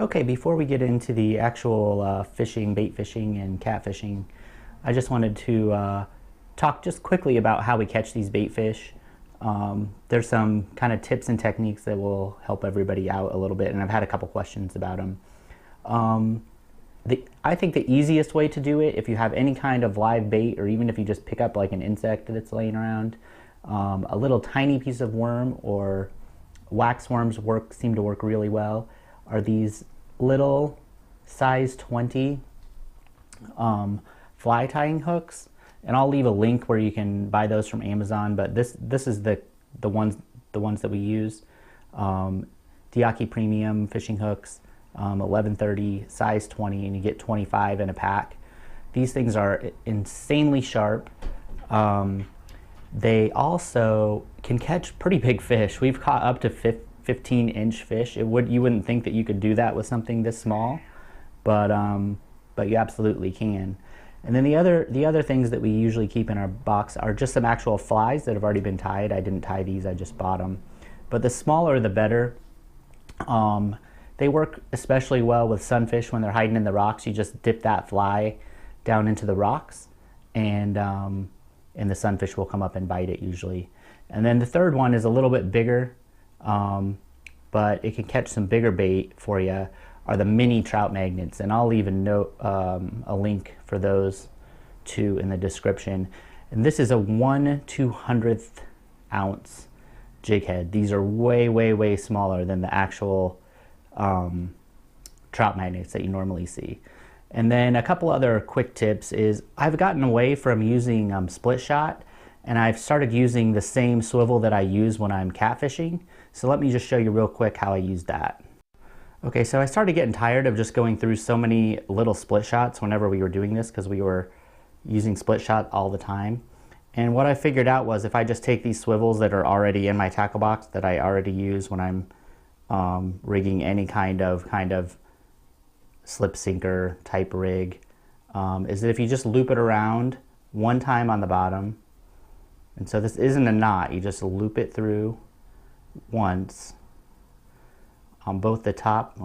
Okay, before we get into the actual fishing, bait fishing, and catfishing, I just wanted to talk just quickly about how we catch these bait fish. There's some kind of tips and techniques that will help everybody out a little bit, and I've had a couple questions about them. I think the easiest way to do it, if you have any kind of live bait, or even if you just pick up like an insect that's laying around, a little tiny piece of worm or wax worms seem to work really well, are these little size 20 fly tying hooks, and I'll leave a link where you can buy those from Amazon. But this is the ones that we use. Diaki Premium fishing hooks, 1130 size 20, and you get 25 in a pack. These things are insanely sharp. They also can catch pretty big fish. We've caught up to 15-inch fish. You wouldn't think that you could do that with something this small, but you absolutely can. And then the other things that we usually keep in our box are just some actual flies that have already been tied. I didn't tie these, I just bought them. But the smaller the better. They work especially well with sunfish when they're hiding in the rocks. You just dip that fly down into the rocks, and the sunfish will come up and bite it usually. And then the third one is a little bit bigger, but it can catch some bigger bait for you, are the mini trout magnets. And I'll leave a link for those two in the description. And this is a 1/200th ounce jig head. These are way, way, way smaller than the actual trout magnets that you normally see. And then a couple other quick tips is I've gotten away from using split shot, and I've started using the same swivel that I use when I'm catfishing. So let me just show you real quick how I use that. Okay, so I started getting tired of just going through so many little split shots whenever we were doing this, because we were using split shot all the time. And what I figured out was if I just take these swivels that are already in my tackle box that I already use when I'm rigging any kind of slip sinker type rig, is that if you just loop it around one time on the bottom, and so this isn't a knot, you just loop it through once on both the top,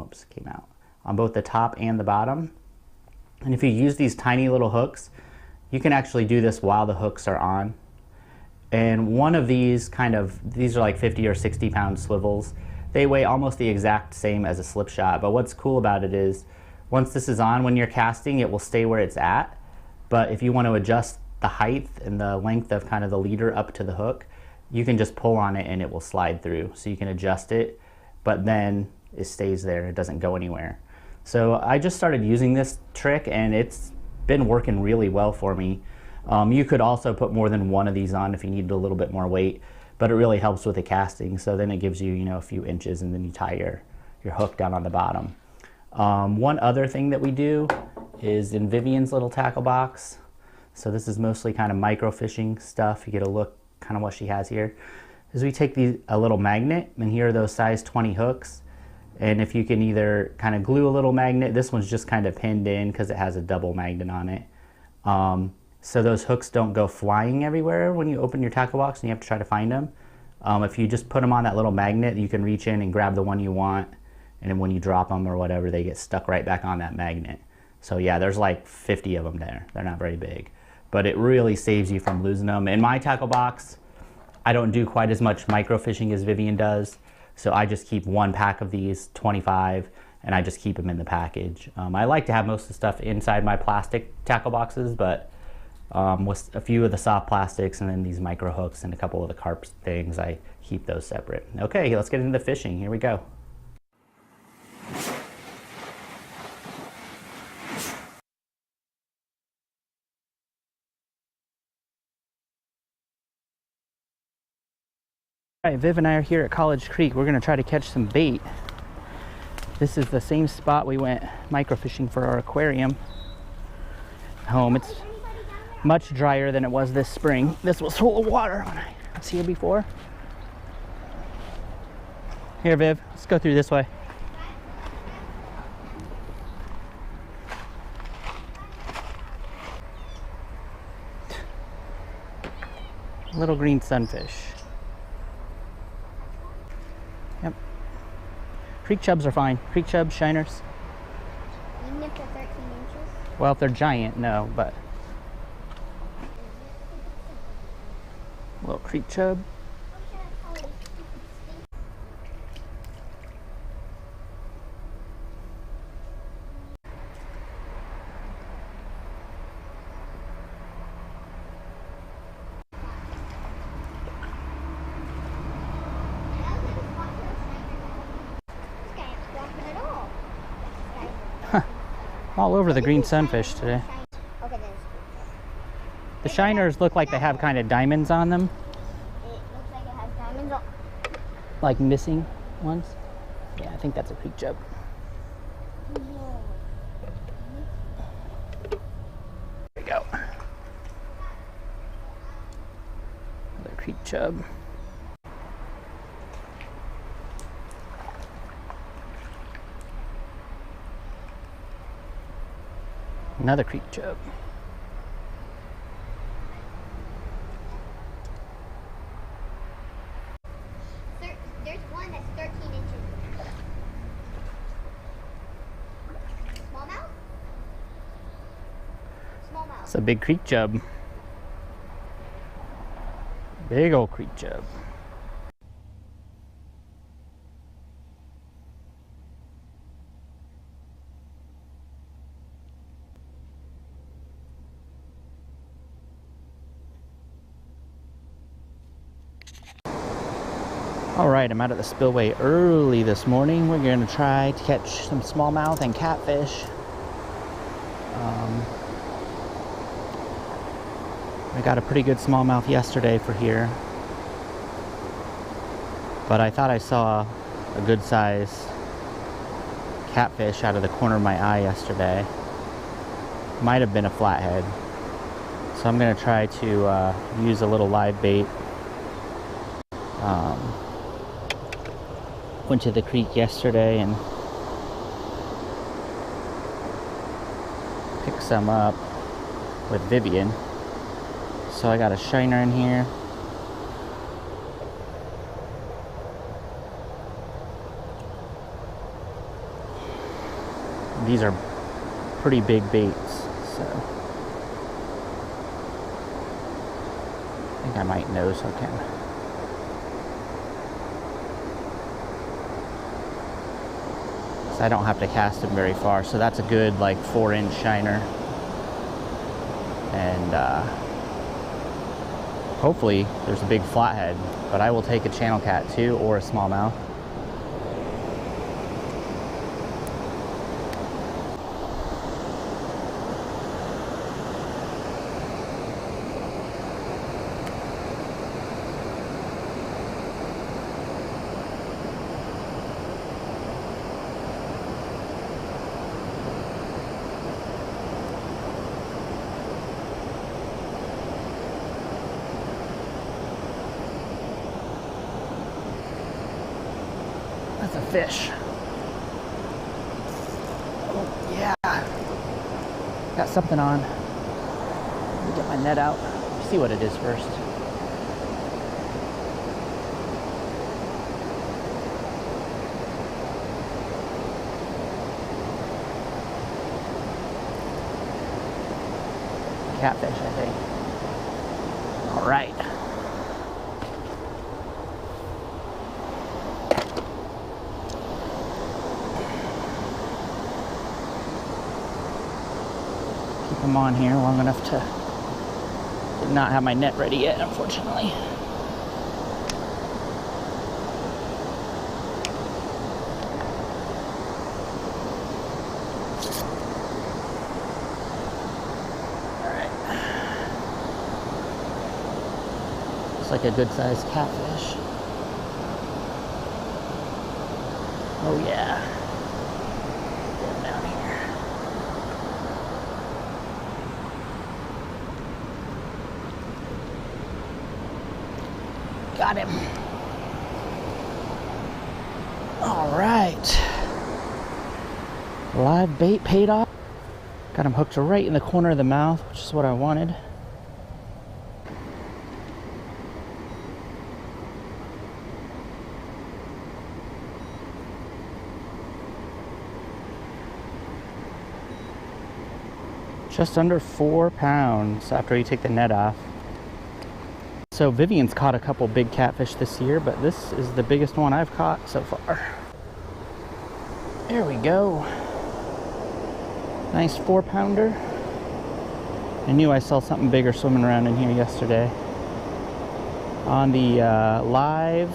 on both the top and the bottom. And if you use these tiny little hooks, you can actually do this while the hooks are on. And one of these these are like 50 or 60 pound swivels. They weigh almost the exact same as a slip shot, but what's cool about it is once this is on, when you're casting, it will stay where it's at. But if you want to adjust the height and the length of kind of the leader up to the hook, you can just pull on it and it will slide through. So you can adjust it, but then it stays there. It doesn't go anywhere. So I just started using this trick, and it's been working really well for me. You could also put more than one of these on if you needed a little bit more weight, but it really helps with the casting. So then it gives you, a few inches, and then you tie your hook down on the bottom. One other thing that we do is in Vivian's little tackle box. So this is mostly kind of micro fishing stuff. You get a look kind of what she has here. Is we take a little magnet, and here are those size 20 hooks. And if you can either kind of glue a little magnet, this one's just kind of pinned in because it has a double magnet on it. So those hooks don't go flying everywhere when you open your tackle box and you have to try to find them. If you just put them on that little magnet, you can reach in and grab the one you want, and then when you drop them or whatever, they get stuck right back on that magnet. So yeah, there's like 50 of them there. They're not very big, but it really saves you from losing them. In my tackle box, I don't do quite as much micro fishing as Vivian does, so I just keep one pack of these 25, and I just keep them in the package. I like to have most of the stuff inside my plastic tackle boxes, but with a few of the soft plastics and then these micro hooks and a couple of the carp things, I keep those separate. Okay, let's get into the fishing. Here we go. All right, Viv and I are here at College Creek. We're gonna try to catch some bait. This is the same spot we went microfishing for our aquarium home. It's much drier than it was this spring. This was full of water when I was here before. Here, Viv, let's go through this way. Little green sunfish. Yep. Creek chubs are fine. Creek chubs, shiners. Even if they're 13 inches? Well, if they're giant, no, but little creek chub. All over the green sunfish today. Okay, The shiners look like they have kind of diamonds on them, it looks like it has diamonds on. like missing ones. Yeah, I think that's a creek chub. There we go. Another creek chub. Another creek chub. There's one that's 13 inches. Smallmouth? Smallmouth. It's a big creek chub. Big old creek chub. All right, I'm out at the spillway early this morning. We're going to try to catch some smallmouth and catfish. I got a pretty good smallmouth yesterday for here, but I thought I saw a good size catfish out of the corner of my eye yesterday. Might have been a flathead. So I'm going to try to use a little live bait. Went to the creek yesterday and picked some up with Vivian. So I got a shiner in here. These are pretty big baits, so I think I might nose hook him. I don't have to cast him very far, so that's a good like 4-inch shiner, and hopefully there's a big flathead, but I will take a channel cat too, or a smallmouth. That's a fish. Oh, yeah. Got something on. Let me get my net out. See what it is first. Catfish, I think. All right. Them on here long enough to did not have my net ready yet, unfortunately. All right, looks like a good sized catfish. Oh yeah. Get him down here. Got him. All right. Live bait paid off. Got him hooked right in the corner of the mouth, which is what I wanted. Just under 4 pounds after you take the net off. So Vivian's caught a couple big catfish this year, but this is the biggest one I've caught so far. There we go. Nice 4-pounder. I knew I saw something bigger swimming around in here yesterday. On the live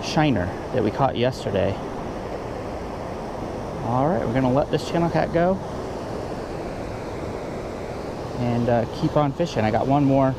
shiner that we caught yesterday. All right, we're gonna let this channel cat go and keep on fishing. I got one more